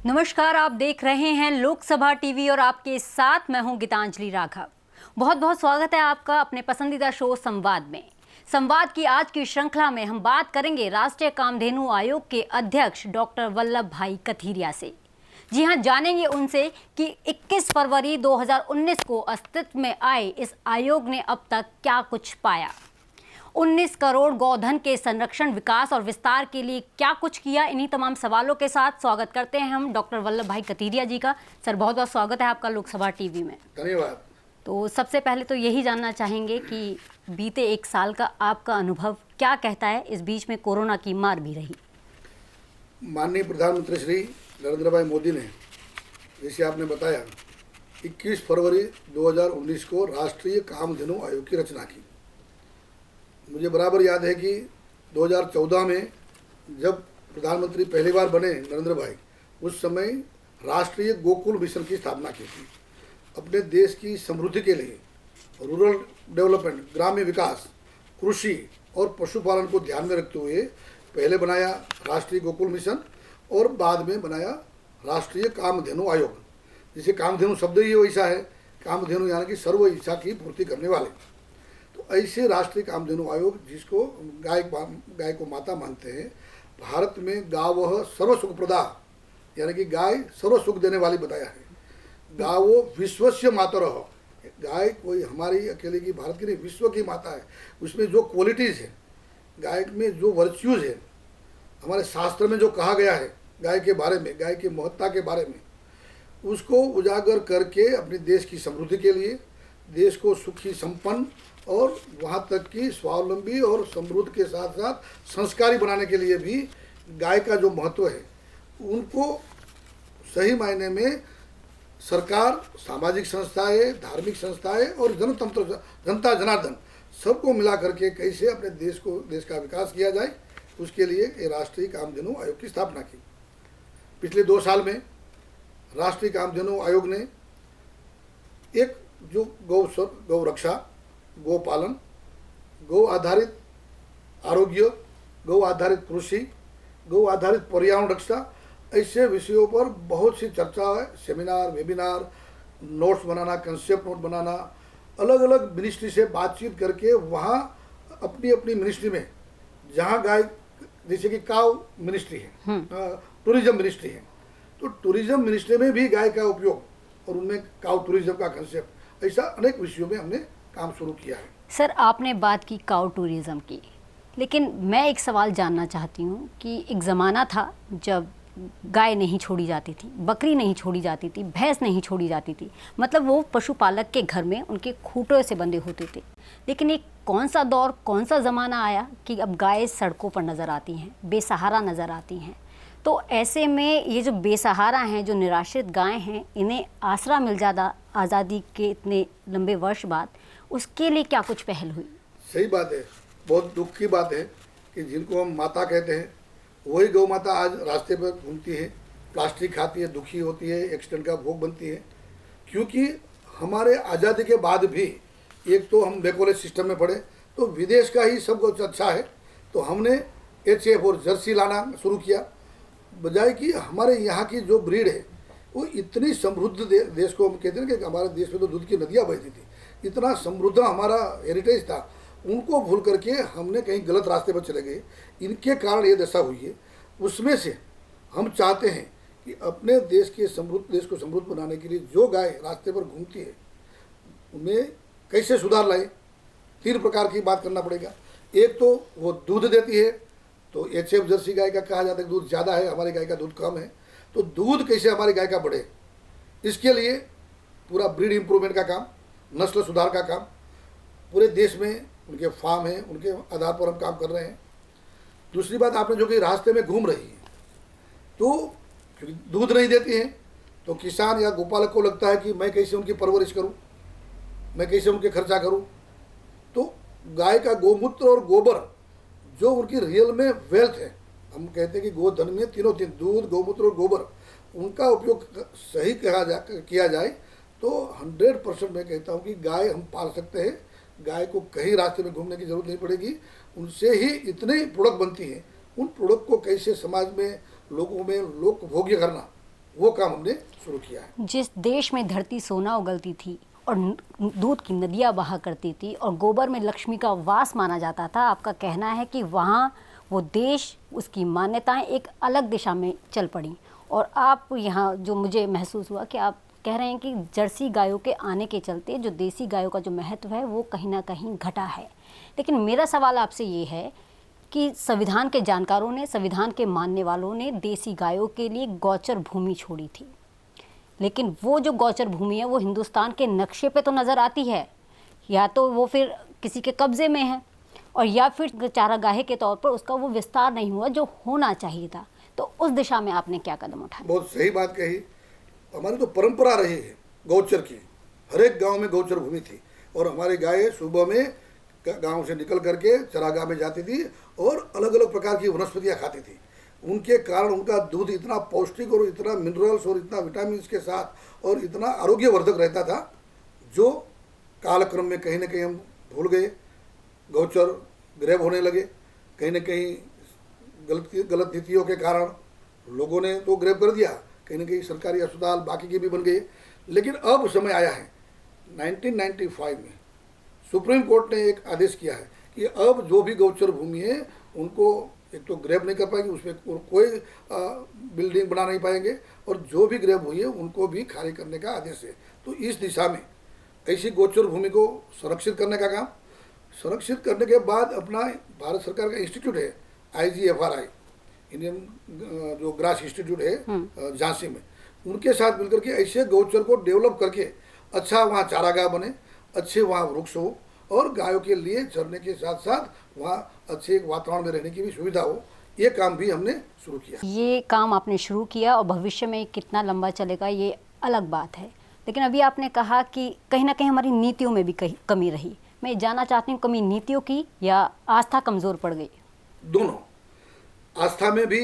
नमस्कार, आप देख रहे हैं लोकसभा टीवी और आपके साथ मैं हूं गीतांजलि राघव। बहुत बहुत स्वागत है आपका अपने पसंदीदा शो संवाद में। संवाद की आज की श्रृंखला में हम बात करेंगे राष्ट्रीय कामधेनु आयोग के अध्यक्ष डॉक्टर वल्लभ भाई कथीरिया से। जी हां, जानेंगे उनसे कि 21 फरवरी 2019 को अस्तित्व में आए इस आयोग ने अब तक क्या कुछ पाया, 19 करोड़ गौधन के संरक्षण, विकास और विस्तार के लिए क्या कुछ किया। इन्हीं तमाम सवालों के साथ स्वागत करते हैं हम डॉक्टर वल्लभ भाई कथीरिया जी का। सर, बहुत बहुत स्वागत है आपका लोकसभा टीवी में। धन्यवाद। तो सबसे पहले तो यही जानना चाहेंगे कि बीते एक साल का आपका अनुभव क्या कहता है। इस बीच में कोरोना की मार भी रही। माननीय प्रधानमंत्री श्री नरेंद्र भाई मोदी ने, जैसे आपने बताया, 21 फरवरी 2019 को राष्ट्रीय कामधेनु आयोग की रचना की। मुझे बराबर याद है कि 2014 में जब प्रधानमंत्री पहली बार बने नरेंद्र भाई, उस समय राष्ट्रीय गोकुल मिशन की स्थापना की थी। अपने देश की समृद्धि के लिए रूरल डेवलपमेंट, ग्रामीण विकास, कृषि और पशुपालन को ध्यान में रखते हुए पहले बनाया राष्ट्रीय गोकुल मिशन और बाद में बनाया राष्ट्रीय कामधेनु आयोग। जिसे कामधेनु शब्द ही वैसा है, कामधेनु यानी कि सर्व इच्छा की पूर्ति करने वाले। तो ऐसे राष्ट्रीय कामधेनु आयोग, जिसको गाय को माता मानते हैं, भारत में गावः सर्व सुख प्रदा, यानी कि गाय सर्व सुख देने वाली बताया है। गावो विश्वस्य मातरः, गाय कोई हमारी अकेले की, भारत की नहीं, विश्व की माता है। उसमें जो क्वालिटीज़ है, गाय में जो वर्च्यूज़ है, हमारे शास्त्र में जो कहा गया है गाय के बारे में, गाय की महत्ता के बारे में, उसको उजागर करके अपने देश की समृद्धि के लिए, देश को सुखी संपन्न और वहाँ तक कि स्वावलंबी और समृद्ध के साथ साथ संस्कारी बनाने के लिए भी गाय का जो महत्व है, उनको सही मायने में सरकार, सामाजिक संस्थाएं, धार्मिक संस्थाएं और जनतंत्र, जनता जनार्दन, सबको मिला करके कैसे अपने देश का विकास किया जाए, उसके लिए ये राष्ट्रीय कामधेनु आयोग की स्थापना की। पिछले 2 साल में राष्ट्रीय कामधेनु आयोग ने एक जो गौ रक्षा, गौ पालन, गौ आधारित आरोग्य, गौ आधारित कृषि, गौ आधारित पर्यावरण रक्षा, ऐसे विषयों पर बहुत सी चर्चा है, सेमिनार, वेबिनार, नोट्स बनाना, कंसेप्ट नोट बनाना, अलग अलग मिनिस्ट्री से बातचीत करके वहाँ अपनी अपनी मिनिस्ट्री में, जहाँ गाय, जैसे कि काव मिनिस्ट्री है, टूरिज्म मिनिस्ट्री है, तो टूरिज्म मिनिस्ट्री में भी गाय का उपयोग और उनमें काव टूरिज्म का कंसेप्ट, ऐसा अनेक विषयों में हमने काम शुरू किया है। सर, आपने बात की काउ टूरिज्म की, लेकिन मैं एक सवाल जानना चाहती हूँ कि एक ज़माना था जब गाय नहीं छोड़ी जाती थी, बकरी नहीं छोड़ी जाती थी, भैंस नहीं छोड़ी जाती थी, मतलब वो पशुपालक के घर में उनके खूंटों से बंधे होते थे। लेकिन एक कौन सा दौर, कौन सा ज़माना आया कि अब गाय सड़कों पर नज़र आती हैं, बेसहारा नज़र आती हैं। तो ऐसे में ये जो बेसहारा हैं, जो निराश्रित गाय हैं, इन्हें आसरा मिल जाता आज़ादी के इतने लंबे वर्ष बाद, उसके लिए क्या कुछ पहल हुई? सही बात है, बहुत दुख की बात है कि जिनको हम माता कहते हैं, वही गौ माता आज रास्ते पर घूमती है, प्लास्टिक खाती है, दुखी होती है, एक्सीडेंट का भोग बनती है। क्योंकि हमारे आज़ादी के बाद भी एक तो हम बैकवर्ड सिस्टम में पड़े, तो विदेश का ही सब कुछ अच्छा है, तो हमने HF और जर्सी लाना शुरू किया, बजाय कि हमारे यहाँ की जो ब्रीड है वो इतनी समृद्ध देश को हम कहते हैं कि हमारे देश में तो दूध की नदियाँ बहती थी, इतना समृद्ध हमारा हेरिटेज था, उनको भूल करके हमने कहीं गलत रास्ते पर चले गए। इनके कारण ये दशा हुई है। उसमें से हम चाहते हैं कि अपने देश को समृद्ध बनाने के लिए जो गाय रास्ते पर घूमती है, उन्हें कैसे सुधार लाए। 3 प्रकार की बात करना पड़ेगा। एक तो वो दूध देती है, तो HF जर्सी गाय का कहा जाता है दूध ज़्यादा है, हमारी गाय का दूध कम है, तो दूध कैसे हमारी गाय का बढ़े, इसके लिए पूरा ब्रीड इम्प्रूवमेंट का काम, नस्ल सुधार का काम, पूरे देश में उनके फार्म हैं, उनके आधार पर हम काम कर रहे हैं। दूसरी बात, आपने जो कि रास्ते में घूम रही है, तो दूध नहीं देती हैं, तो किसान या गोपालक को लगता है कि मैं कैसे उनकी परवरिश करूं, मैं कैसे उनके खर्चा करूं। तो गाय का गोमूत्र और गोबर जो उनकी रियल में वेल्थ है, हम कहते हैं कि गोधन में तीनों दूध, गोमूत्र और गोबर, उनका उपयोग सही किया जाए तो 100% मैं कहता हूँ कि गाय हम पाल सकते हैं। गाय को कहीं रास्ते में घूमने की जरूरत नहीं पड़ेगी, उनसे ही इतने प्रोडक्ट बनती हैं। उन प्रोडक्ट को कैसे समाज में, लोगों में लोक भोग्य करना, वो काम हमने शुरू किया है। जिस देश में धरती सोना उगलती थी और दूध की नदियाँ बहा करती थी और गोबर में लक्ष्मी का वास माना जाता था, आपका कहना है कि वहाँ वो देश, उसकी मान्यताएं एक अलग दिशा में चल पड़ी। और आप यहाँ जो मुझे महसूस हुआ कि आप कह रहे हैं कि जर्सी गायों के आने के चलते जो देसी गायों का जो महत्व है वो कहीं ना कहीं घटा है। लेकिन मेरा सवाल आपसे ये है कि संविधान के जानकारों ने, संविधान के मानने वालों ने देसी गायों के लिए गौचर भूमि छोड़ी थी, लेकिन वो जो गौचर भूमि है वो हिंदुस्तान के नक्शे पे तो नज़र आती है, या तो वो फिर किसी के कब्ज़े में है और या फिर चारागाहे के तौर पर उसका वो विस्तार नहीं हुआ जो होना चाहिए था। तो उस दिशा में आपने क्या कदम उठाए? बहुत सही बात कही। हमारी तो परंपरा रही है गौचर की, हर एक गांव में गौचर भूमि थी और हमारी गायें सुबह में गांव से निकल करके चरागाह में जाती थी और अलग अलग प्रकार की वनस्पतियां खाती थी। उनके कारण उनका दूध इतना पौष्टिक और इतना मिनरल्स और इतना विटामिन के साथ और इतना आरोग्यवर्धक रहता था, जो कालक्रम में कहीं ना कहीं हम भूल गए। गौचर ग्रेब होने लगे, कहीं ना कहीं गलत नीतियों के कारण लोगों ने तो ग्रेब कर दिया, कहीं ना कहीं सरकारी अस्पताल बाकी के भी बन गए। लेकिन अब समय आया है 1995 में सुप्रीम कोर्ट ने एक आदेश किया है कि अब जो भी गौचर भूमि है उनको एक तो ग्रेब नहीं कर पाएंगे, उसमें कोई बिल्डिंग बना नहीं पाएंगे, और जो भी ग्रेब हुई है उनको भी खाली करने का आदेश है। तो इस दिशा में ऐसी गौचर भूमि को संरक्षित करने का काम, संरक्षित करने के बाद अपना भारत सरकार का इंस्टीट्यूट है IGFRI, इंडियन जो ग्रास इंस्टीट्यूट है झांसी में, उनके साथ मिलकर के ऐसे गौचर को डेवलप करके अच्छा वहाँ चारागाह बने, अच्छे वहाँ वृक्ष हो और गायों के लिए चरने के साथ साथ वहाँ अच्छे एक वातावरण में रहने की भी सुविधा हो। ये काम भी हमने शुरू किया। ये काम आपने शुरू किया और भविष्य में कितना लंबा चलेगा ये अलग बात है, लेकिन अभी आपने कहा कि कहीं ना कहीं हमारी नीतियों में भी कमी रही। मैं जानना चाहती हूँ, कमी नीतियों की या आस्था कमज़ोर पड़ गई? दोनों। आस्था में भी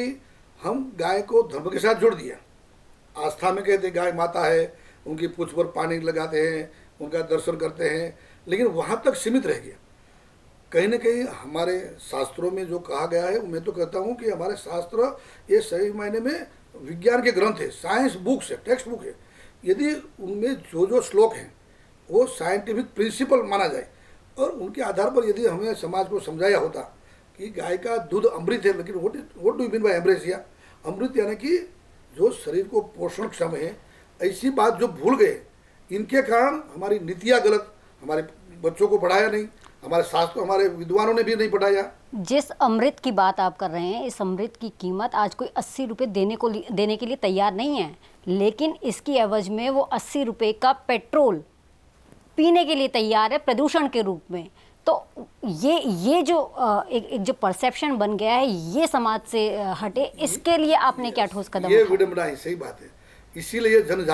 हम गाय को धर्म के साथ जोड़ दिया। आस्था में कहते गाय माता है, उनकी पूंछ पर पानी लगाते हैं, उनका दर्शन करते हैं, लेकिन वहाँ तक सीमित रह गया। कहीं ना कहीं हमारे शास्त्रों में जो कहा गया है, मैं तो कहता हूँ कि हमारे शास्त्र ये सही मायने में विज्ञान के ग्रंथ है, साइंस बुक्स है, टेक्स्ट बुक है। यदि उनमें जो जो श्लोक हैं वो साइंटिफिक प्रिंसिपल माना जाए और उनके आधार पर यदि हमें समाज को समझाया होता कि गाय का दूध अमृत है, लेकिन what do you mean by ambrosia? अमृत यानी कि जो शरीर को पोषण क्षम है, ऐसी बात जो भूल गए, इनके कारण हमारी नीतियाँ गलत, हमारे बच्चों को पढ़ाया नहीं, हमारे शास्त्र हमारे विद्वानों ने भी नहीं पढ़ाया। जिस अमृत की बात आप कर रहे हैं, इस अमृत की कीमत आज कोई 80 रुपये देने के लिए तैयार नहीं है, लेकिन इसकी एवज में वो 80 रुपये का पेट्रोल पीने के लिए तैयार है प्रदूषण के रूप में। तो ये जो एक जो परसेप्शन बन गया है, ये समाज से हटे, इसके लिए आपने क्या ठोस कदम ये उठाए? विडम्बना है, सही बात है। इसीलिए जन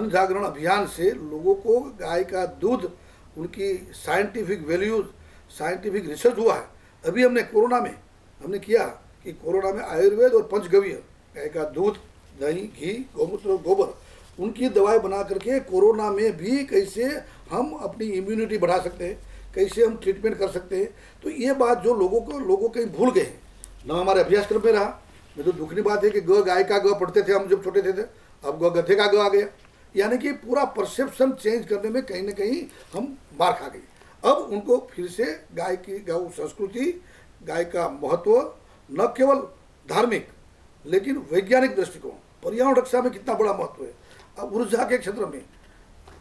जागरण अभियान से लोगों को गाय का दूध, उनकी साइंटिफिक वैल्यूज, साइंटिफिक रिसर्च हुआ है। अभी हमने कोरोना में हमने किया कि कोरोना में आयुर्वेद और पंचगव्य, गाय का दूध, दही, घी, गौमूत्र और गोबर, उनकी दवाई बना करके कोरोना में भी कैसे हम अपनी इम्यूनिटी बढ़ा सकते हैं, कैसे हम ट्रीटमेंट कर सकते हैं। तो ये बात जो लोगों कहीं भूल गए हैं, न हमारे अभ्यासक्रम में रहा। मैं तो दुखनी बात है कि गाय का ग पढ़ते थे हम जब छोटे थे, अब गधे का ग आ गया। यानी कि पूरा परसेप्शन चेंज करने में कहीं ना कहीं हम मार खा गए। अब उनको फिर से गाय की गौ संस्कृति, गाय का महत्व, न केवल धार्मिक लेकिन वैज्ञानिक दृष्टिकोण, पर्यावरण रक्षा में कितना बड़ा महत्व है, अब ऊर्जा के क्षेत्र में,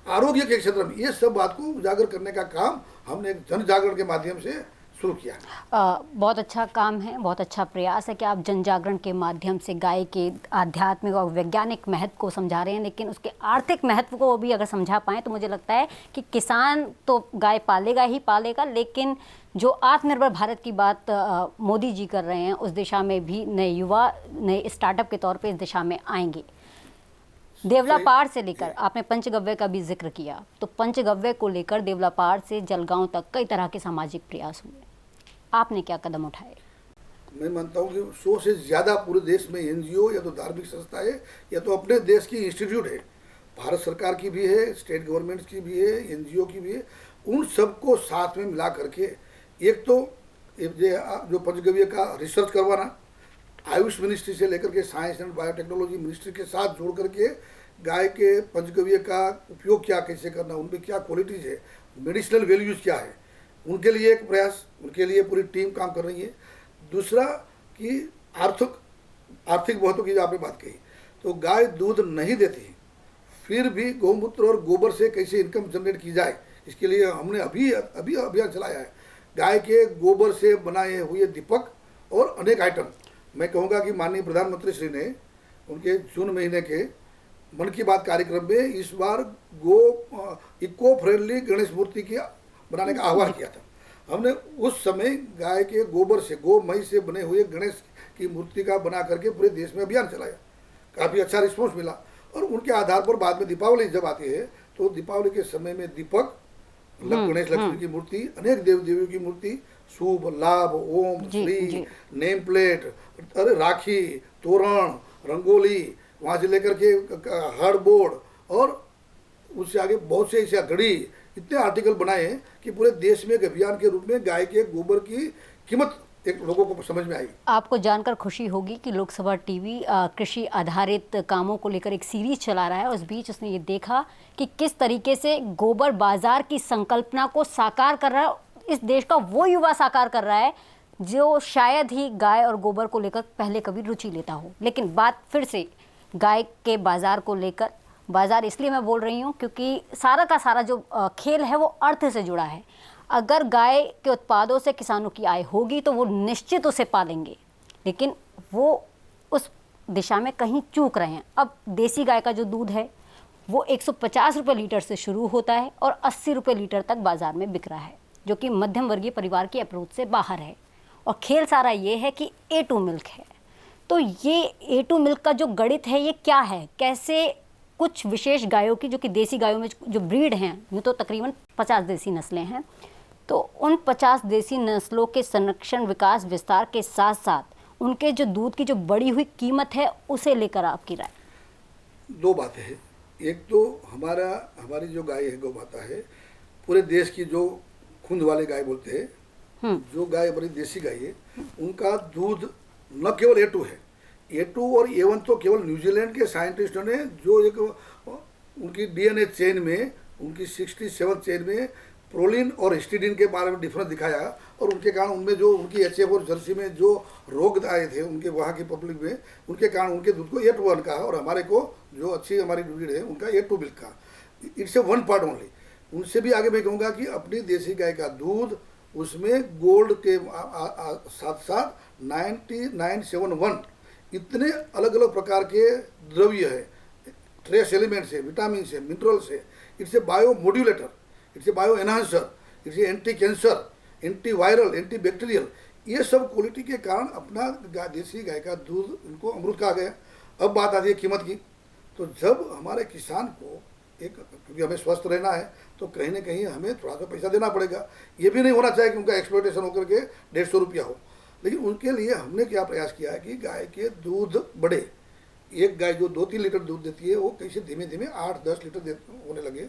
आरोग्य के क्षेत्र में, ये सब बात को उजागर करने का काम हमने जन जागरण के माध्यम से शुरू किया। बहुत अच्छा काम है, बहुत अच्छा प्रयास है कि आप जन जागरण के माध्यम से गाय के आध्यात्मिक और वैज्ञानिक महत्व को समझा रहे हैं, लेकिन उसके आर्थिक महत्व को भी अगर समझा पाएँ तो मुझे लगता है कि किसान तो गाय पालेगा ही पालेगा, लेकिन जो आत्मनिर्भर भारत की बात मोदी जी कर रहे हैं उस दिशा में भी नए युवा, नए स्टार्टअप के तौर पर इस दिशा में आएंगे। देवलापाड़ से लेकर आपने पंचगव्य का भी जिक्र किया, तो पंचगव्य को लेकर देवलापाड़ से जलगांव तक कई तरह के सामाजिक प्रयास हुए, आपने क्या कदम उठाए? मैं मानता हूँ कि 100 से ज़्यादा पूरे देश में NGO या तो धार्मिक संस्था है या तो अपने देश की इंस्टीट्यूट है, भारत सरकार की भी है, स्टेट गवर्नमेंट की भी है, NGO की भी है। उन सबको साथ में मिला करके एक तो जो पंचगव्य का रिसर्च करवाना, आयुष मिनिस्ट्री से लेकर के साइंस एंड बायोटेक्नोलॉजी मिनिस्ट्री के साथ जोड़ करके गाय के पंचगव्य का उपयोग क्या कैसे करना, उनमें क्या क्वालिटीज़ है, मेडिसिनल वैल्यूज़ क्या है, उनके लिए एक प्रयास, उनके लिए पूरी टीम काम कर रही है। दूसरा कि आर्थिक महत्व की जो आपने बात कही, तो गाय दूध नहीं देती फिर भी गौमूत्र और गोबर से कैसे इनकम जनरेट की जाए, इसके लिए हमने अभी अभियान चलाया है। गाय के गोबर से बनाए हुए दीपक और अनेक आइटम, मैं कहूँगा कि माननीय प्रधानमंत्री श्री ने उनके जून महीने के मन की बात कार्यक्रम में इस बार इको फ्रेंडली गणेश मूर्ति की बनाने का आह्वान किया था। हमने उस समय गाय के गोबर से, गौ मई से बने हुए गणेश की मूर्ति का बना करके पूरे देश में अभियान चलाया, काफ़ी अच्छा रिस्पॉन्स मिला। और उनके आधार पर बाद में दीपावली जब आती है तो दीपावली के समय में दीपक, गणेश लक्ष्मी की मूर्ति, अनेक देव देवियों की मूर्ति, शुभ लाभ, ओम श्री, नेम प्लेट, अरे राखी, तोरण, रंगोली, वहाँ से लेकर के हार्ड बोर्ड और उससे आगे बहुत से ऐसे घड़ी, इतने आर्टिकल बनाए हैं कि पूरे देश में एक अभियान के रूप में गाय के गोबर की कीमत एक लोगों को समझ में आई। आपको जानकर खुशी होगी कि लोकसभा टीवी कृषि आधारित कामों को लेकर एक सीरीज चला रहा है। उस बीच उसने ये देखा कि किस तरीके से गोबर बाजार की संकल्पना को साकार कर रहा है। इस देश का वो युवा साकार कर रहा है जो शायद ही गाय और गोबर को लेकर पहले कभी रुचि लेता हो। लेकिन बात फिर से गाय के बाजार को लेकर, बाजार इसलिए मैं बोल रही हूँ क्योंकि सारा का सारा जो खेल है वो अर्थ से जुड़ा है। अगर गाय के उत्पादों से किसानों की आय होगी तो वो निश्चित उसे पालेंगे, लेकिन वो उस दिशा में कहीं चूक रहे हैं। अब देसी गाय का जो दूध है वो 150 रुपये लीटर से शुरू होता है और 80 रुपये लीटर तक बाज़ार में बिक रहा है, जो कि मध्यम वर्गीय परिवार की अप्रोच से बाहर है। और खेल सारा ये है कि A2 मिल्क है। तो ये A2 मिल्क का जो गणित है ये क्या है, कैसे कुछ विशेष गायों की, जो कि देसी गायों में जो ब्रीड हैं, यूँ तो तकरीबन 50 देसी नस्लें हैं, तो उन 50 देसी नस्लों के संरक्षण, विकास, विस्तार के साथ साथ उनके जो दूध की जो बढ़ी हुई कीमत है उसे लेकर आपकी राय। दो बातें हैं। एक तो हमारी जो गाय है, गौ माता है, पूरे देश की जो खुंद वाले गाय बोलते हैं, जो गाय हमारी देसी गाय है, उनका दूध न केवल A2 है, A2 और A1 तो केवल न्यूजीलैंड के साइंटिस्टों ने जो एक उनकी DNA चेन में, उनकी 67 चेन में प्रोलिन और हिस्टिडीन के बारे में डिफरेंस दिखाया, और उनके कारण उनमें जो उनकी HF और जर्सी में जो रोग आए थे उनके वहाँ की पब्लिक में, उनके कारण उनके दूध को A1 का, और हमारे को जो अच्छी हमारी ब्रीड है उनका A2 मिल्क का। It's a 1 part only. उनसे भी आगे मैं कहूँगा कि अपनी देसी गाय का दूध, उसमें गोल्ड के साथ साथ 9971 इतने अलग अलग प्रकार के द्रव्य है, ट्रेस एलिमेंट्स है, विटामिन है, मिनरल्स है। It's a bio modulator, it's a bio enhancer, it's a anti cancer, anti viral, anti bacterial, ये सब क्वालिटी के कारण अपना देसी गाय का दूध उनको अमृत कहा गया। अब बात आती है कीमत की। तो जब हमारे किसान को क्योंकि हमें स्वस्थ रहना है तो कहीं ना कहीं हमें थोड़ा सा पैसा देना पड़ेगा। ये भी नहीं होना चाहिए कि उनका एक्सप्लॉयटेशन होकर के 150 रुपया हो, लेकिन उनके लिए हमने क्या प्रयास किया है कि गाय के दूध बढ़े। एक गाय जो 2-3 लीटर दूध देती है वो कैसे धीमे धीमे 8-10 लीटर होने लगे,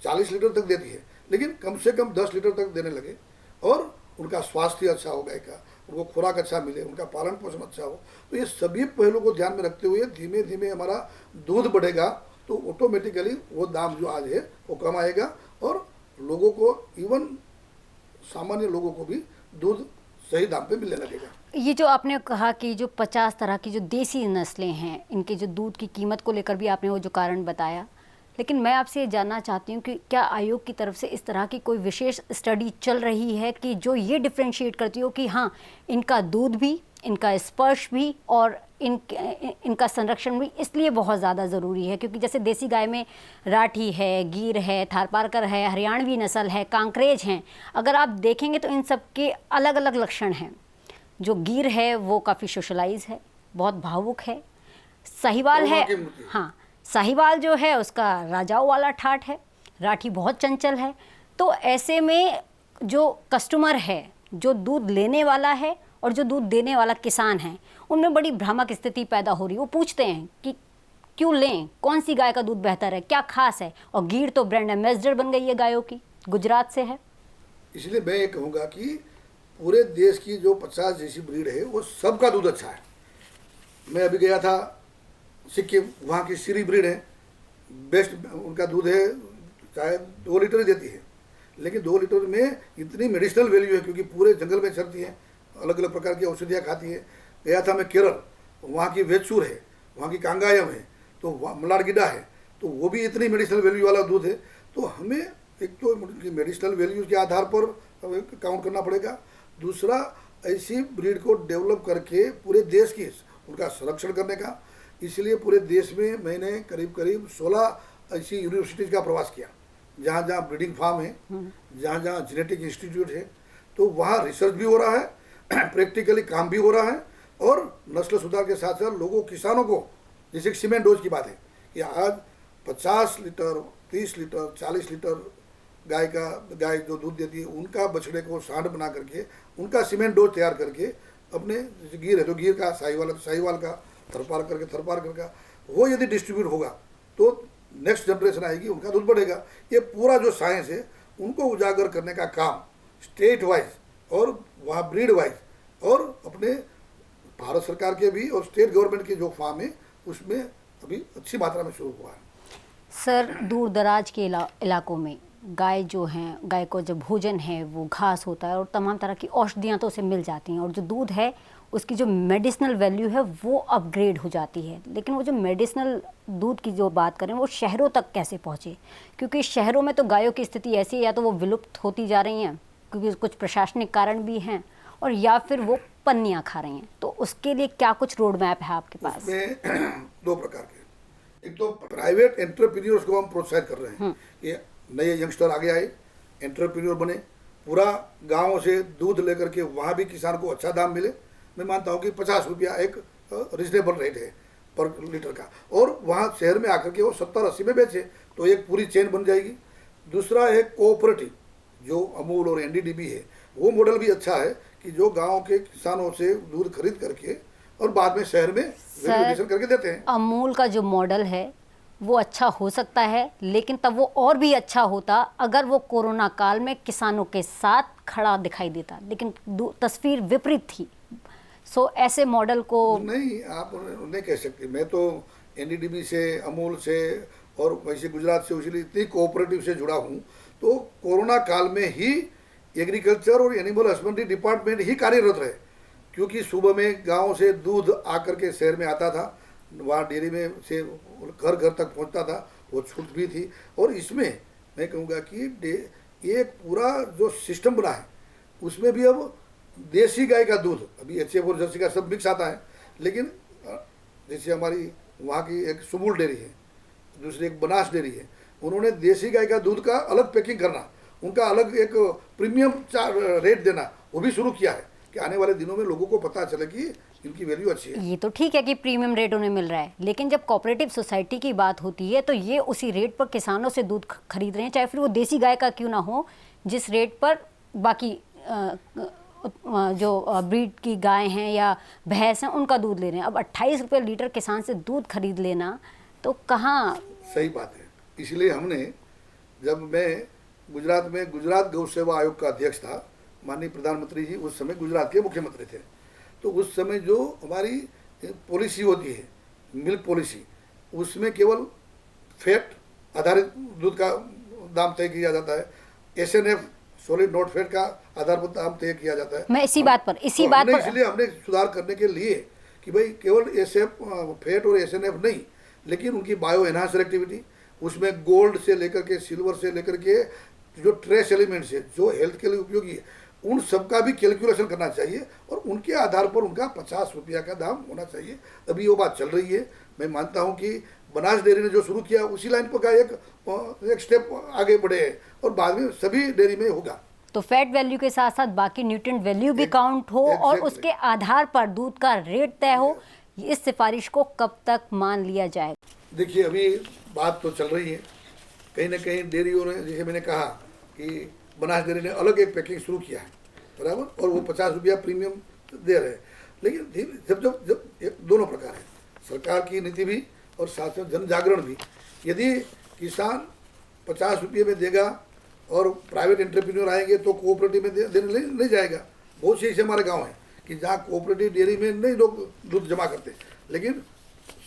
40 लीटर तक देती है, लेकिन कम से कम 10 लीटर तक देने लगे, और उनका स्वास्थ्य अच्छा हो गाय का, उनको खुराक अच्छा मिले, उनका पालन पोषण अच्छा हो। तो ये सभी पहलू को ध्यान में रखते हुए धीमे धीमे हमारा दूध बढ़ेगा तो ऑटोमेटिकली वो दाम जो आज है वो कम आएगा, और लोगों को, इवन सामान्य लोगों को भी दूध सही दाम पे मिलने लगेगा। ये जो आपने कहा कि जो 50 तरह की जो देसी नस्लें हैं, इनके जो दूध की कीमत को लेकर भी आपने वो जो कारण बताया, लेकिन मैं आपसे ये जानना चाहती हूँ कि क्या आयोग की तरफ से इस तरह की कोई विशेष स्टडी चल रही है कि जो ये डिफ्रेंशिएट करती हो कि हाँ, इनका दूध भी, इनका स्पर्श भी और इनका संरक्षण भी इसलिए बहुत ज़्यादा ज़रूरी है? क्योंकि जैसे देसी गाय में राठी है, गीर है, थारपारकर है, हरियाणवी नस्ल है, कांकरेज हैं, अगर आप देखेंगे तो इन सब के अलग अलग लक्षण हैं। जो गीर है वो काफ़ी सोशलाइज है, बहुत भावुक है। साहिवाल है, हाँ, साहिवाल जो है उसका राजाओं वाला ठाठ है। राठी बहुत चंचल है। तो ऐसे में जो कस्टमर है, जो दूध लेने वाला है और जो दूध देने वाला किसान है, उनमें बड़ी भ्रामक स्थिति पैदा हो रही है। वो पूछते हैं कि क्यों लें, कौन सी गाय का दूध बेहतर है, क्या खास है। और गीर तो ब्रांड एम्बेसडर बन गई है गायों की, गुजरात से है। इसलिए मैं ये कहूँगा कि पूरे देश की जो 50 जैसी ब्रीड है वो सबका दूध अच्छा है। मैं अभी गया था सिक्किम, वहाँ की सीरी ब्रीड है, बेस्ट उनका दूध है, शायद 2 लीटर ही देती है, लेकिन 2 लीटर में इतनी मेडिसिनल वैल्यू है क्योंकि पूरे जंगल में चलती है, अलग अलग प्रकार की औषधियाँ खाती है। गया था मैं केरल, वहाँ की वेचूर है, वहाँ की कांगायम है, तो मलारगिडा है, तो वो भी इतनी मेडिसिनल वैल्यू वाला दूध है। तो हमें एक तो मेडिसिनल वैल्यू के आधार पर काउंट करना पड़ेगा, दूसरा ऐसी ब्रीड को डेवलप करके पूरे देश की उनका संरक्षण करने का। इसलिए पूरे देश में मैंने करीब करीब 16 ऐसी यूनिवर्सिटीज़ का प्रवास किया, जहाँ जहाँ ब्रीडिंग फार्म है, जहाँ जहाँ जेनेटिक इंस्टीट्यूट है, तो वहाँ रिसर्च भी हो रहा है, प्रैक्टिकली काम भी हो रहा है, और नस्ल सुधार के साथ साथ लोगों किसानों को, जैसे सीमेंट डोज की बात है कि आज 50 लीटर 30 लीटर 40 लीटर गाय जो दूध देती है, उनका बछड़े को सांड बना करके उनका सीमेंट डोज तैयार करके अपने, जैसे गिर है तो गिर का, साहिवाल का, थरपारकर का, वो यदि डिस्ट्रीब्यूट होगा तो नेक्स्ट जनरेशन आएगी, उनका दूध बढ़ेगा। ये पूरा जो साइंस है उनको उजागर करने का काम स्टेट वाइज और वहाँ ब्रीड वाइज और अपने भारत सरकार के भी और स्टेट गवर्नमेंट के जो फार्म है उसमें अभी अच्छी मात्रा में शुरू हुआ है। सर, दूर दराज के इलाकों में गाय जो हैं, गाय को जो भोजन है वो घास होता है और तमाम तरह की औषधियाँ तो उसे मिल जाती हैं, और जो दूध है उसकी जो मेडिसिनल वैल्यू है वो अपग्रेड हो जाती है। लेकिन वो जो मेडिसिनल दूध की जो बात करें वो शहरों तक कैसे पहुँचे? क्योंकि शहरों में तो गायों की स्थिति ऐसी है, या तो वो विलुप्त होती जा रही हैं क्योंकि कुछ प्रशासनिक कारण भी हैं, और या फिर वो पन्नियाँ खा रही हैं। तो उसके लिए क्या कुछ रोड मैप है आपके पास? उसमें 2 प्रकार के, एक तो प्राइवेट एंटरप्रेन्योर्स को हम प्रोत्साहित कर रहे हैं कि नए यंगस्टर आगे आए, एंटरप्रेन्योर बने, पूरा गाँव से दूध लेकर के वहाँ भी किसान को अच्छा दाम मिले। मैं मानता हूँ कि 50 रुपया एक रिजनेबल रेट है पर लीटर का, और वहाँ शहर में आकर के वो 70-80 में बेचे तो एक पूरी चेन बन जाएगी। दूसरा है कोऑपरेटिव, जो अमूल और एनडीडीबी है, वो मॉडल भी अच्छा है कि जो गांव के किसानों से दूध खरीद करके और बाद में शहर में वैल्यूएशन करके देते हैं। अमूल का जो मॉडल है वो अच्छा हो सकता है, लेकिन तब वो और भी अच्छा होता अगर वो कोरोना काल में किसानों के साथ खड़ा दिखाई देता, लेकिन तस्वीर विपरीत थी। सो ऐसे मॉडल को नहीं, आप नहीं कह सकते। मैं तो एनडीडीबी से, अमूल से और वैसे गुजरात से इसलिए इतनी कोऑपरेटिव से जुड़ा हूँ, तो कोरोना काल में ही एग्रीकल्चर और एनिमल हस्बेंड्री डिपार्टमेंट ही कार्यरत रहे, क्योंकि सुबह में गांव से दूध आकर के शहर में आता था, वहाँ डेयरी में से घर घर तक पहुँचता था, वो छूट भी थी। और इसमें मैं कहूँगा कि एक पूरा जो सिस्टम बना है उसमें भी अब देसी गाय का दूध, अभी एचएफ और जर्सी का सब मिक्स आता है, लेकिन जैसे हमारी वहाँ की एक सुमूल डेयरी है, दूसरी एक बनास डेयरी है, उन्होंने देसी गाय का दूध का अलग पैकिंग करना, उनका अलग एक प्रीमियम रेट देना, वो भी शुरू किया है कि आने वाले दिनों में लोगों को पता चले कि इनकी वैल्यू अच्छी है। ये तो ठीक है कि प्रीमियम रेट उन्हें मिल रहा है, लेकिन जब कोऑपरेटिव सोसाइटी की बात होती है तो ये उसी रेट पर किसानों से दूध खरीद रहे हैं, चाहे फिर वो देसी गाय का क्यों ना हो, जिस रेट पर बाकी जो ब्रीड की गाय हैं या भैंस हैं उनका दूध ले रहे हैं। अब 28 रुपये लीटर किसान से दूध खरीद लेना तो कहाँ सही बात है। इसलिए हमने, जब मैं गुजरात में गुजरात गौ सेवा आयोग का अध्यक्ष था, माननीय प्रधानमंत्री जी उस समय गुजरात के मुख्यमंत्री थे, तो उस समय जो हमारी पॉलिसी होती है मिल्क पॉलिसी, उसमें केवल फैट आधारित दूध का दाम तय किया जाता है, एसएनएफ सॉलिड नॉट फैट का आधार पर दाम तय किया जाता है। मैं इसी बात पर इसलिए हमने सुधार करने के लिए कि भाई केवल एसएफ फैट और एसएनएफ नहीं, लेकिन उनकी बायो एनहांसर एक्टिविटी, उसमें गोल्ड से लेकर के सिल्वर से लेकर के जो ट्रेस एलिमेंट्स है जो हेल्थ के लिए उपयोगी है, उन सबका भी कैलकुलेशन करना चाहिए और उनके आधार पर उनका 50 रुपया का दाम होना चाहिए। अभी वो बात चल रही है। मैं मानता हूँ कि बनास डेयरी ने जो शुरू किया उसी लाइन पर का एक स्टेप आगे बढ़े हैं और बाद में सभी डेयरी में होगा। तो फैट वैल्यू के साथ साथ बाकी न्यूट्रिएंट वैल्यू भी काउंट हो और उसके आधार पर दूध का रेट तय हो। इस सिफारिश को कब तक मान लिया जाए? देखिए, अभी बात तो चल रही है, कहीं ना कहीं डेयरियों ने, जैसे मैंने कहा कि बनास डेयरी ने अलग एक पैकिंग शुरू किया है, बराबर, और वो 50 रुपया प्रीमियम दे रहे हैं। लेकिन जब एक दोनों प्रकार है, सरकार की नीति भी और साथ साथ जन जागरण भी। यदि किसान 50 रुपये में देगा और प्राइवेट एंटरप्रेन्योर आएंगे तो कोऑपरेटिव में देने नहीं जाएगा। बहुत से ऐसे हमारे गांव हैं कि जहाँ कोऑपरेटिव डेयरी में नहीं लोग दूध जमा करते, लेकिन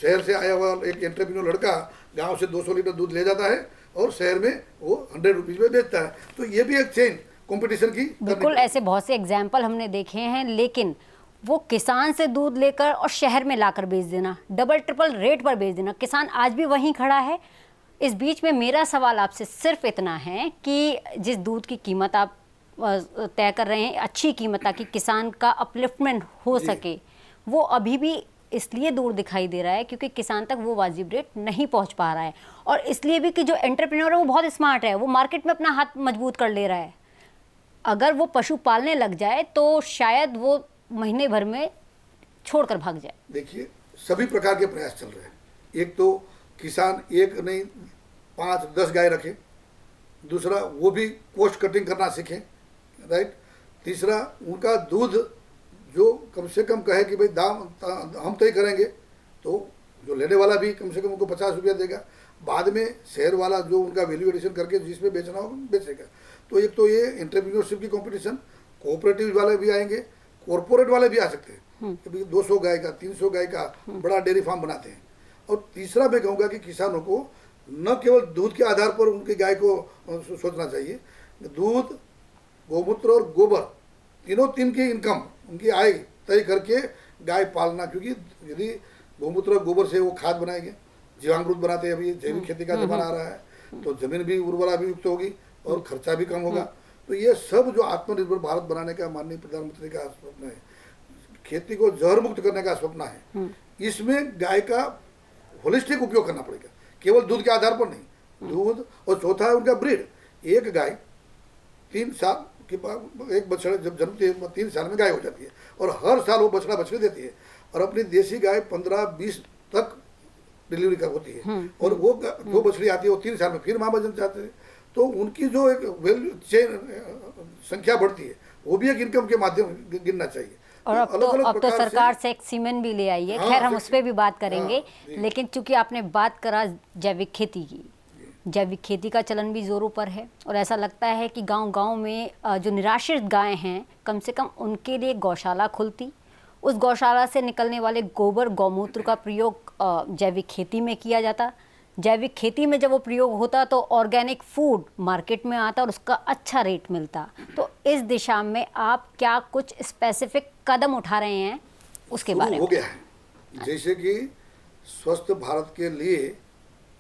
शहर से आया हुआ एक एंटरप्रेन्योर लड़का गांव से 200 लीटर दूध ले जाता है और शहर में वो 100 रुपीज़ में बेचता है। तो ये भी एक चेन कंपटीशन की बिल्कुल, ऐसे बहुत से एग्जाम्पल हमने देखे हैं, लेकिन वो किसान से दूध लेकर और शहर में लाकर बेच देना, डबल ट्रिपल रेट पर बेच देना, किसान आज भी वहीं खड़ा है। इस बीच में मेरा सवाल आपसे सिर्फ इतना है कि जिस दूध की कीमत आप तय कर रहे हैं, अच्छी कीमत, ताकि किसान का अपलिफ्टमेंट हो सके, वो अभी भी इसलिए दूर दिखाई दे रहा है क्योंकि किसान तक वो वाजिब रेट नहीं पहुंच पा रहा है। और इसलिए भी कि जो एंटरप्रेन्योर है वो बहुत स्मार्ट है, वो मार्केट में अपना हाथ मजबूत कर ले रहा है। अगर वो पशु पालने लग जाए तो शायद वो महीने भर में छोड़कर भाग जाए। देखिए, सभी प्रकार के प्रयास चल रहे हैं। एक तो किसान एक नहीं 5-10 गाय रखे, दूसरा वो भी कॉस्ट कटिंग करना सीखें, राइट। तीसरा उनका दूध जो कम से कम कहे कि भाई दाम हम तय करेंगे, तो जो लेने वाला भी कम से कम उनको 50 रुपया देगा। बाद में शहर वाला जो उनका वैल्यू एडिशन करके जिसमें बेचना होगा बेचेगा। तो एक तो ये एंटरप्रेन्योरशिप की कंपटीशन, कोऑपरेटिव वाले भी आएंगे, कॉरपोरेट वाले भी आ सकते हैं कि भाई 200 गाय का 300 गाय का बड़ा डेयरी फार्म बनाते हैं। और तीसरा मैं कहूँगा कि किसानों को न केवल दूध के आधार पर उनकी गाय को सोचना चाहिए, दूध, गोमूत्र और गोबर तीन की इनकम, उनकी आय तय करके गाय पालना। क्योंकि यदि गोमूत्र और गोबर से वो खाद बनाएंगे, जीवामृत बनाते हैं, अभी जैविक खेती का जमाना आ रहा है, तो जमीन भी उर्वरा भी युक्त होगी और खर्चा भी कम होगा। तो ये सब जो आत्मनिर्भर भारत बनाने का माननीय प्रधानमंत्री का स्वप्न है, खेती को जहर मुक्त करने का स्वप्न है, इसमें गाय का होलिस्टिक उपयोग करना पड़ेगा, केवल दूध के आधार पर नहीं। दूध, और चौथा है उनका ब्रीड। एक गाय 3 साल के बाद एक बछड़ा जब जन्मती है 3 साल में गाय हो जाती है और हर साल वो बछड़ा बछड़ी देती है। और अपनी देसी गाय 15-20 तक डिलीवरी कर होती है और वो जो बछड़ी आती है वो 3 साल में फिर माँ बन जाते हैं। तो उनकी जो एक वैल्यू चेन संख्या बढ़ती है, वो भी एक इनकम के माध्यम गिनना चाहिए। और अब तो सरकार से एक सीमेंट भी ले आई है। खैर, हम उस पर भी बात करेंगे, लेकिन चूंकि आपने बात करा जैविक खेती की, जैविक खेती का चलन भी जोरों पर है और ऐसा लगता है कि गांव-गांव में जो निराश्रित गायें हैं, कम से कम उनके लिए गौशाला खुलती, उस गौशाला से निकलने वाले गोबर गौमूत्र का प्रयोग जैविक खेती में किया जाता। जैविक खेती में जब वो प्रयोग होता तो ऑर्गेनिक फूड मार्केट में आता और उसका अच्छा रेट मिलता। तो इस दिशा में आप क्या कुछ स्पेसिफिक कदम उठा रहे हैं उसके बारे में? हो गया है, जैसे कि स्वस्थ भारत के लिए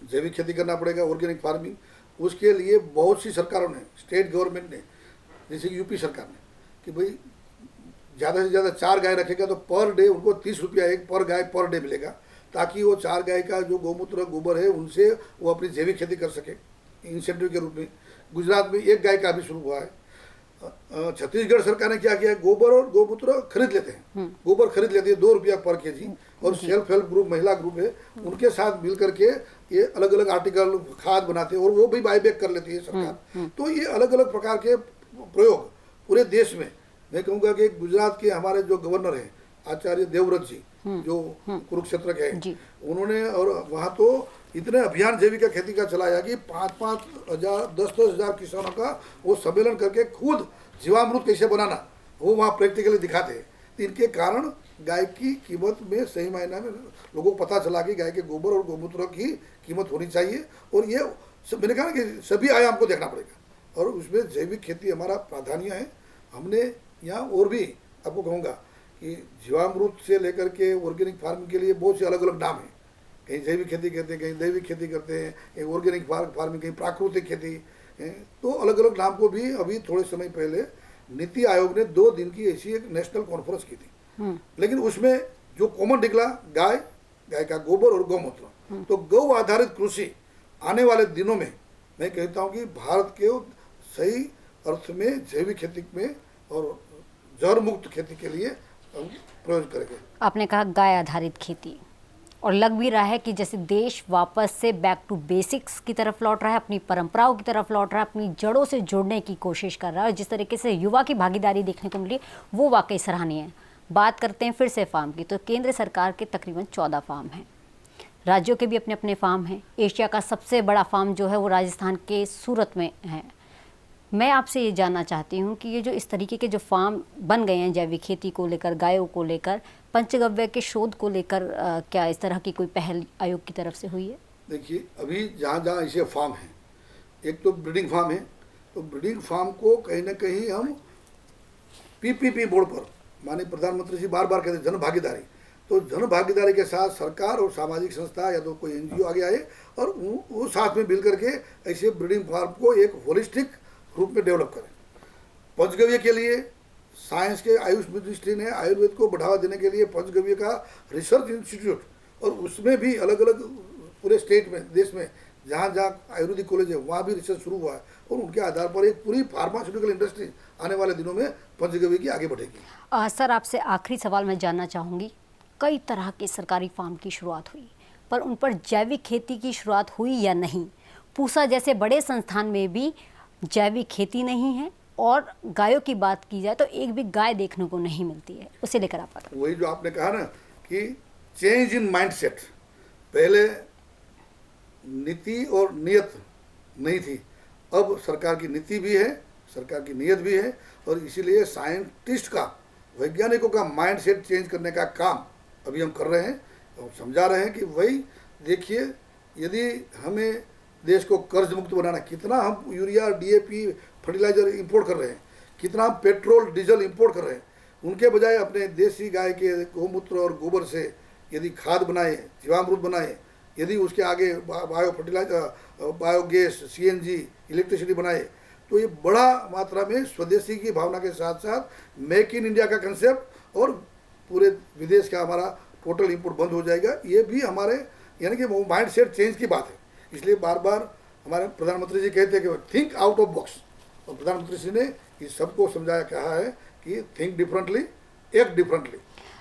जैविक खेती करना पड़ेगा, ऑर्गेनिक फार्मिंग। उसके लिए बहुत सी सरकारों ने, स्टेट गवर्नमेंट ने, जैसे कि यूपी सरकार ने, कि भाई ज़्यादा से ज़्यादा 4 गाय रखेगा तो पर डे उनको 30 रुपया एक पर गाय पर डे मिलेगा, ताकि वो 4 गाय का जो गोमूत्र गोबर है उनसे वो अपनी जैविक खेती कर सके इंसेंटिव के रूप में। गुजरात में 1 गाय का भी शुरू हुआ है। छत्तीसगढ़ सरकार ने क्या किया है, गोबर और गोमूत्र खरीद लेते हैं, गोबर खरीद लेते हैं 2 रुपया पर केजी। और सेल्फ हेल्प ग्रुप, महिला ग्रुप है, उनके साथ मिल करके ये अलग अलग आर्टिकल खाद बनाते हैं और वो भी बाईबैक कर लेती है सरकार। तो ये अलग अलग प्रकार के प्रयोग पूरे देश में। मैं कहूँगा कि गुजरात के हमारे जो गवर्नर हैं आचार्य देवव्रत जी, जो कुरुक्षेत्र के हैं, उन्होंने, और वहाँ तो इतने अभियान जैविक खेती का चलाया कि 5-5 हज़ार 10-10 हज़ार किसानों का वो सम्मेलन करके खुद जीवामृत कैसे बनाना वो वहाँ प्रैक्टिकली दिखाते हैं। तो इनके कारण गाय की कीमत में सही मायने में लोगों को पता चला कि गाय के गोबर और गोमूत्र की कीमत होनी चाहिए। और ये मैंने कहा कि सभी आयाम को देखना पड़ेगा और उसमें जैविक खेती हमारा प्राधान्य है। हमने यहाँ और भी आपको कहूँगा कि जीवामृत से लेकर के ऑर्गेनिक फार्मिंग के लिए बहुत से अलग अलग नाम हैं। कहीं जैविक खेती करते हैं, कहीं जैविक खेती करते हैं, कहीं ऑर्गेनिक फार्मिंग, कहीं प्राकृतिक खेती। तो अलग अलग नाम को भी अभी थोड़े समय पहले नीति आयोग ने 2 दिन की ऐसी एक नेशनल कॉन्फ्रेंस की थी। लेकिन उसमें जो कॉमन निकला गाय का गोबर और गौमूत्र। तो गौ आधारित कृषि आने वाले दिनों में मैं कहता हूँ कि भारत के सही अर्थ में जैविक खेती में और जहर मुक्त खेती के लिए हम प्रयोग करेंगे। आपने कहा गाय आधारित खेती, और लग भी रहा है कि जैसे देश वापस से बैक टू बेसिक्स की तरफ लौट रहा है, अपनी परंपराओं की तरफ लौट रहा है, अपनी जड़ों से जुड़ने की कोशिश कर रहा है। और जिस तरीके से युवा की भागीदारी देखने को मिली वो वाकई सराहनीय है। बात करते हैं फिर से फार्म की, तो केंद्र सरकार के तकरीबन 14 फार्म हैं, राज्यों के भी अपने अपने फार्म हैं। एशिया का सबसे बड़ा फार्म जो है वो राजस्थान के सूरत में है। मैं आपसे ये जानना चाहती हूँ कि ये जो इस तरीके के जो फार्म बन गए हैं जैविक खेती को लेकर, गायों को लेकर, पंचगव्य के शोध को लेकर क्या इस तरह की कोई पहल आयोग की तरफ से हुई है? देखिए, अभी जहाँ जहाँ ऐसे फार्म हैं, एक तो ब्रीडिंग फार्म है, तो ब्रीडिंग फार्म को कहीं ना कहीं हम पीपीपी बोर्ड पर, माननीय प्रधानमंत्री जी बार बार कहते हैं जन भागीदारी, तो जन भागीदारी के साथ सरकार और सामाजिक संस्था या तो कोई एनजीओ आगे आए और वो साथ में मिल करके ऐसे ब्रीडिंग फार्म को एक होलिस्टिक रूप में डेवलप करें। पंचगव्य के लिए साइंस के आयुष मिनिस्ट्री ने आयुर्वेद को बढ़ावा देने के लिए पंचगव्य का रिसर्च इंस्टीट्यूट, और उसमें भी अलग अलग पूरे स्टेट में, देश में जहाँ जहाँ आयुर्वेदिक कॉलेज है वहाँ भी रिसर्च शुरू हुआ है, और उनके आधार पर एक पूरी फार्मास्यूटिकल इंडस्ट्री आने वाले दिनों में पंचगव्य की आगे बढ़ेगी। सर, आपसे आखिरी सवाल मैं जानना चाहूँगी, कई तरह के सरकारी फार्म की शुरुआत हुई, पर उन पर जैविक खेती की शुरुआत हुई या नहीं? पूसा जैसे बड़े संस्थान में भी जैविक खेती नहीं है, और गायों की बात की जाए तो एक भी गाय देखने को नहीं मिलती है। उसे लेकर आप बता। वही जो आपने कहा ना कि चेंज इन माइंडसेट, पहले नीति और नियत नहीं थी, अब सरकार की नीति भी है, सरकार की नियत भी है, और इसीलिए साइंटिस्ट का, वैज्ञानिकों का माइंडसेट चेंज करने का काम अभी हम कर रहे हैं। हम समझा रहे हैं कि वही देखिए, यदि हमें देश को कर्ज मुक्त बनाना, कितना हम यूरिया, डीएपी, फर्टिलाइजर इंपोर्ट कर रहे हैं, कितना हम पेट्रोल डीजल इंपोर्ट कर रहे हैं, उनके बजाय अपने देसी गाय के गौमूत्र और गोबर से यदि खाद बनाए, जीवामृत बनाए, यदि उसके आगे bio fertiliser, biogas, CNG, electricity बनाए, तो ये बड़ा मात्रा में स्वदेशी की भावना के साथ साथ मेक इन इंडिया का कंसेप्ट और पूरे विदेश का हमारा टोटल इंपोर्ट बंद हो जाएगा। ये भी हमारे यानी कि वो माइंड सेट चेंज की बात है। इसलिए बार बार हमारे प्रधानमंत्री जी कहते हैं कि थिंक आउट ऑफ बॉक्स, और प्रधानमंत्री जी ने इस सबको समझाया, कहा है कि थिंक डिफरेंटली, एक्ट डिफरेंटली,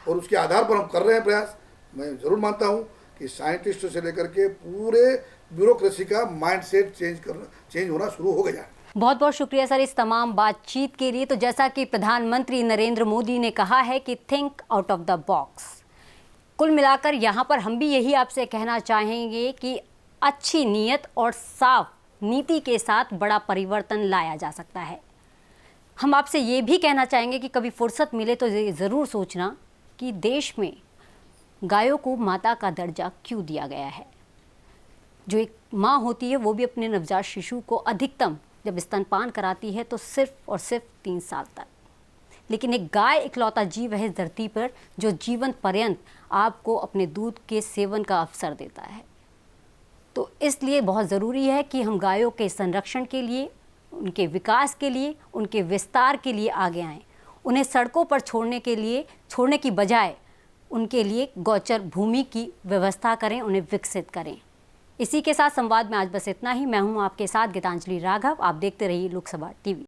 और उसके आधार पर हम कर रहे हैं प्रयास। मैं ज़रूर मानता हूँ कि साइंटिस्ट से लेकर के पूरे ब्यूरोक्रेसी का माइंडसेट चेंज होना शुरू हो गया है। बहुत बहुत शुक्रिया सर इस तमाम बातचीत के लिए। तो जैसा कि प्रधानमंत्री नरेंद्र मोदी ने कहा है कि think out of the box, कुल मिलाकर यहाँ पर हम भी यही आपसे कहना चाहेंगे कि अच्छी नीयत और साफ नीति के साथ बड़ा परिवर्तन लाया जा सकता है। हम आपसे ये भी कहना चाहेंगे कि कभी फुर्सत मिले तो ज़रूर सोचना कि देश में गायों को माता का दर्जा क्यों दिया गया है। जो एक माँ होती है वो भी अपने नवजात शिशु को अधिकतम जब स्तनपान कराती है तो सिर्फ और सिर्फ 3 साल तक, लेकिन एक गाय इकलौता जीव है इस धरती पर जो जीवन पर्यंत आपको अपने दूध के सेवन का अवसर देता है। तो इसलिए बहुत ज़रूरी है कि हम गायों के संरक्षण के लिए, उनके विकास के लिए, उनके विस्तार के लिए आगे आएँ। उन्हें सड़कों पर छोड़ने की बजाय उनके लिए गौचर भूमि की व्यवस्था करें, उन्हें विकसित करें। इसी के साथ संवाद में आज बस इतना ही। मैं हूं आपके साथ गीतांजलि राघव। आप देखते रहिए लोकसभा टीवी।